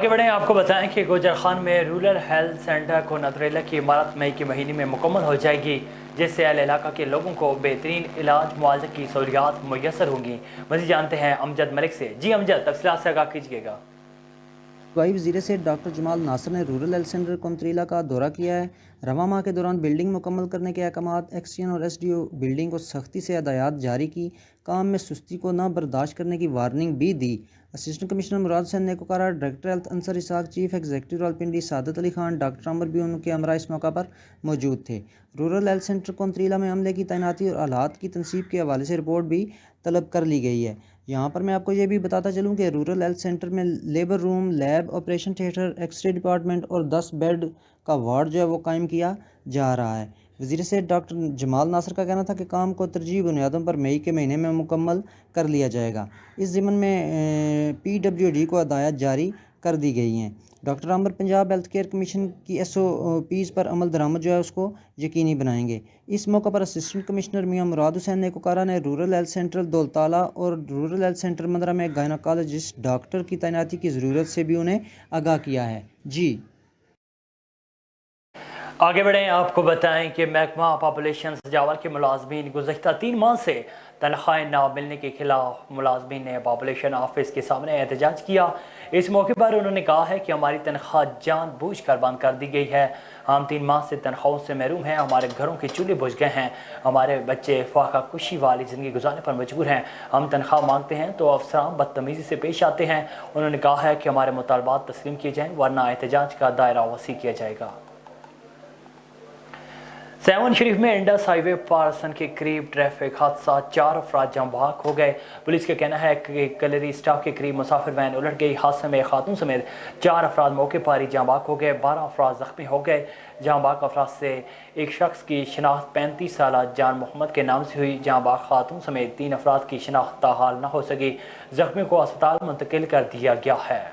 आगे बढ़ें, आपको बताएं कि गोजरखान में रूरल हेल्थ सेंटर को नजरेला की इमारत मई के महीने में मुकम्मल हो जाएगी, जिससे अहल इलाका के लोगों को बेहतरीन इलाज मुआवजा की सहूलियात मुयसर होंगी। मज़ीद जानते हैं अमजद मलिक से। जी अमजद, तफसीलात से आगाह कीजिएगा। सूबाई वज़ीर से डॉक्टर जमाल नासिर ने रूरल हेल्थ सेंटर कुंतरीला का दौरा किया है। रवां माह के दौरान बिल्डिंग मुकम्मल करने के अहकामात। एक्सचेंज और एसडीओ बिल्डिंग को सख्ती से हदायत जारी की। काम में सुस्ती को न बर्दाश्त करने की वार्निंग भी दी। Assistant commissioner Murad Hussain Nekokara, director health Ansar Ishaq, chief executive Rawalpindi Saadat Ali Khan, doctor Amar भी उनके हमरा इस मौका पर मौजूद थे। रूरल हेल्थ सेंटर कुंतरीला में अमले की तैनाती और आलात की तनसीब के हवाले से रिपोर्ट भी तलब कर ली गई है। यहाँ पर मैं आपको ये भी बताता चलूँ कि रूरल हेल्थ सेंटर में labour room, lab, operation theatre, x-ray department और 10 बेड का वार्ड जो है वो कायम किया जा रहा है। वज़ीर से डॉक्टर जमाल नासिर का कहना था कि काम को तरजीही बुनियादों पर मई के महीने में मुकम्मल कर लिया जाएगा। इस ज़िम्न में PWD को हदायत जारी कर दी गई हैं। डॉक्टर आमर पंजाब हेल्थ केयर कमीशन की SOPs पर अमल दरामद जो है उसको यकीनी बनाएंगे। इस मौका पर असिस्टेंट कमिश्नर मियां मुराद हुसैन नेकोकारा ने रूरल हेल्थ सेंटर दौलताला और रूरल हेल्थ सेंटर मंदरा में गायनोकोलॉजिस्ट डॉक्टर की तैनाती की ज़रूरत से भी उन्हें आगाह किया है। जी आगे बढ़ें, आपको बताएं कि महकमा पॉपुलेशन सजावट के मुलाजमीन गुज़श्ता 3 माह से तनख्वाहें ना मिलने के खिलाफ मुलाजमीन ने पॉपुलेशन ऑफिस के सामने एहतजाज किया। इस मौके पर उन्होंने कहा है कि हमारी तनख्वाह जानबूझकर बंद कर दी गई है। हम 3 माह से तनख्वाहों से महरूम हैं। हमारे घरों के चूल्हे बुझ गए हैं। हमारे बच्चे फाका कुशी वाली ज़िंदगी गुजारने पर मजबूर हैं। हम तनख्वाह मांगते हैं तो अफसरान बदतमीज़ी से पेश आते हैं। उन्होंने कहा है कि हमारे मुतालबात तस्लीम किए जाएँ, वरना एहतजाज का दायरा वसी किया जाएगा। सेवन शरीफ में इंडस हाईवे पार्सन के करीब ट्रैफिक हादसा, 4 अफराद जाँ बहक हो गए। पुलिस का कहना है कि कलरी स्टाफ के करीब मुसाफिर वैन उलट गई। हादसे में खातून समेत 4 अफराद मौके पर ही जाँ बहक हो गए। 12 अफराद जख्मी हो गए। जाँ बहक अफराद से एक शख्स की शनाख्त 35 साल जान मोहम्मद के नाम से हुई। जाँ बहक खातून समेत 3 अफराद की शनाख्त ताहाल न हो सकी। जख्मी को अस्पताल मुंतकिल कर दिया गया है।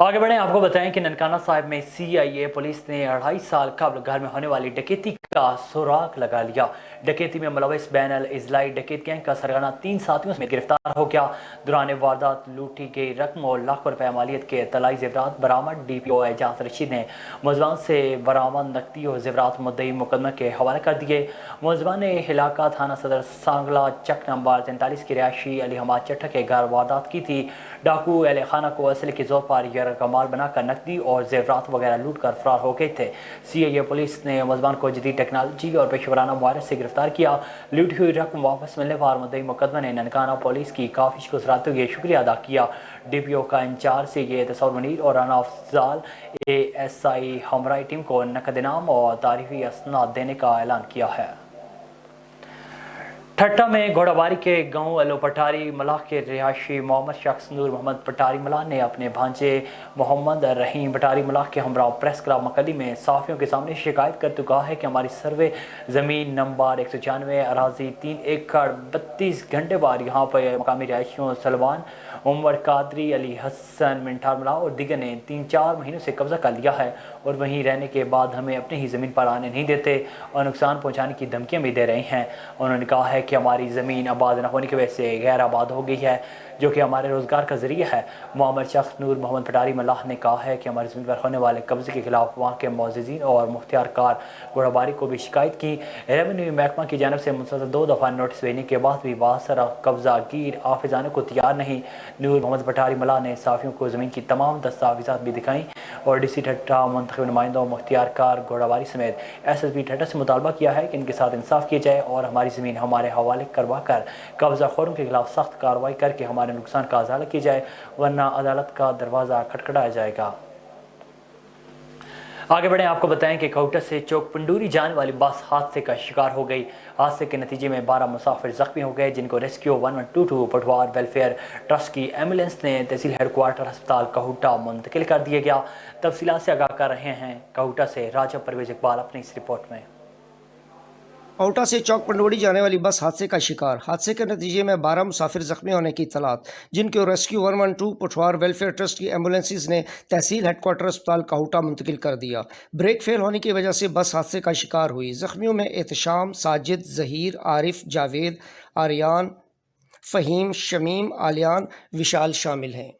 आगे बढ़ें, आपको बताएं कि ननकाना साहिब में CIA पुलिस ने 2.5 साल कबल घर में होने वाली डकैती का सुराग लगा लिया। डकैती में मुलविस बैन इजलाई डकैत गैंग का सरगना 3 साथियों समेत गिरफ्तार हो गया। दौरान वारदात लूटी गई रकम और लाखों रुपए मालियत के तलाई जेवरात बरामद। DPO एजाज रशीद ने मुलजमान से बरामद नकदी और जेवरात मुद्दई मुकदमे के हवाले कर दिए। मुलजमान ने इलाका थाना सदर सांगला चक नंबर 43 के रिहायशी अली हमाद चट्टा के घर वारदात की थी। डाकू अहल खाना को असले के जोर पर कमाल बनाकर नकदी और जेवरात वगैरह लूट कर फरार हो गए थे। CIA पुलिस ने मुलजमान को जदीद टेक्नोलॉजी और पेशेवराना मुहारत से गिरफ्तार किया। लूटी हुई रकम वापस मिलने पर मुद्दई मुकदमा ने ननकाना पुलिस की काफिश को सराहते हुए शुक्रिया अदा किया। DPO का इंचार्ज CIA तसव्वुर मुनीर और राना अफजाल ASI हमराई टीम को नकद इनाम और तारीफी असनाद देने का ऐलान किया है। ठट्टा में घोड़ाबारी के गांव अलो पटारी मलाह के रिहायशी मोहम्मद शख्स नूर मोहम्मद पटारी मलाह ने अपने भांजे मोहम्मद रहीम पटारी मलाह के हमरा प्रेस क्लब मकदी में सहाफ़ियों के सामने शिकायत करते कहा है कि हमारी सर्वे ज़मीन नंबर 196 अराजी 3 एकड़ 32 घंटे बाद यहाँ पर मकामी रिहायशियों सलमान उमर कादरी अली हसन मिनठार मलाह और दिगर ने 3-4 महीनों से कब्जा कर लिया है और वहीं रहने के बाद हमें अपनी ही ज़मीन पर आने नहीं देते और नुकसान पहुँचाने की धमकियाँ भी दे रहे हैं। उन्होंने कहा है कि हमारी ज़मीन आबाद न होने की वजह से गैर आबाद हो गई है, जो कि हमारे रोज़गार का ज़रिया है। मोहम्मद शख्स नूर मोहम्मद पटारी मलाह ने कहा है कि हमारी ज़मीन पर होने वाले कब्ज़े के खिलाफ वहाँ के मोअज़्ज़िज़ीन और मुख्तियारकार घोड़ाबारी को भी शिकायत की। रेवेन्यू महकमा की जानब से मुसलसल 2 दफ़ा नोटिस भेजने के बाद भी बासरा कब्ज़ा गिर हाफिज़ आने को तैयार नहीं। नूर मोहम्मद पटारी मलाह ने साफ़ियों को ज़मीन की तमाम दस्तावेज़ात भी दिखाई और DC ठट्टा मुंतखब नुमाइंदों मुख्तियारकार घोड़ाबारी समेत SSP ठट्टा से मुतालबा किया है कि इनके साथ इंसाफ किया जाए और हमारी ज़मीन हमारे हवाले करवा कर कब्ज़ा खोरों के खिलाफ सख्त कार्रवाई करके हमारे नुकसान का अजाला किया जाए, वरना अदालत का दरवाज़ा खटखटाया जाएगा। आगे बढ़ें, आपको बताएं कि काउटा से चौक पंडूरी जाने वाली बस हादसे का शिकार हो गई। हादसे के नतीजे में 12 मुसाफिर जख्मी हो गए, जिनको रेस्क्यू 1122 पटवार वेलफेयर ट्रस्ट की एम्बुलेंस ने तहसील हेडक्वार्टर अस्पताल काहुटा मुंतकिल कर दिया गया। तफसीलात से आगाह कर रहे हैं काहुटा से राजा परवेज इकबाल अपनी इस रिपोर्ट में। काहुटा से चौक पंडोड़ी जाने वाली बस हादसे का शिकार। हादसे के नतीजे में 12 मुसाफिर जख्मी होने की इत्तलात, जिनको रेस्क्यू 112 पठवार वेलफेयर ट्रस्ट की एम्बुलेंसेज ने तहसील हेडक्वार्टर अस्पताल काहुटा मुंतकिल कर दिया। ब्रेक फेल होने की वजह से बस हादसे का शिकार हुई। जख्मियों में एहतशाम, साजिद, जहीर, आरिफ, जावेद, आर्यान, फ़हीम, शमीम, आलियान, विशाल शामिल हैं।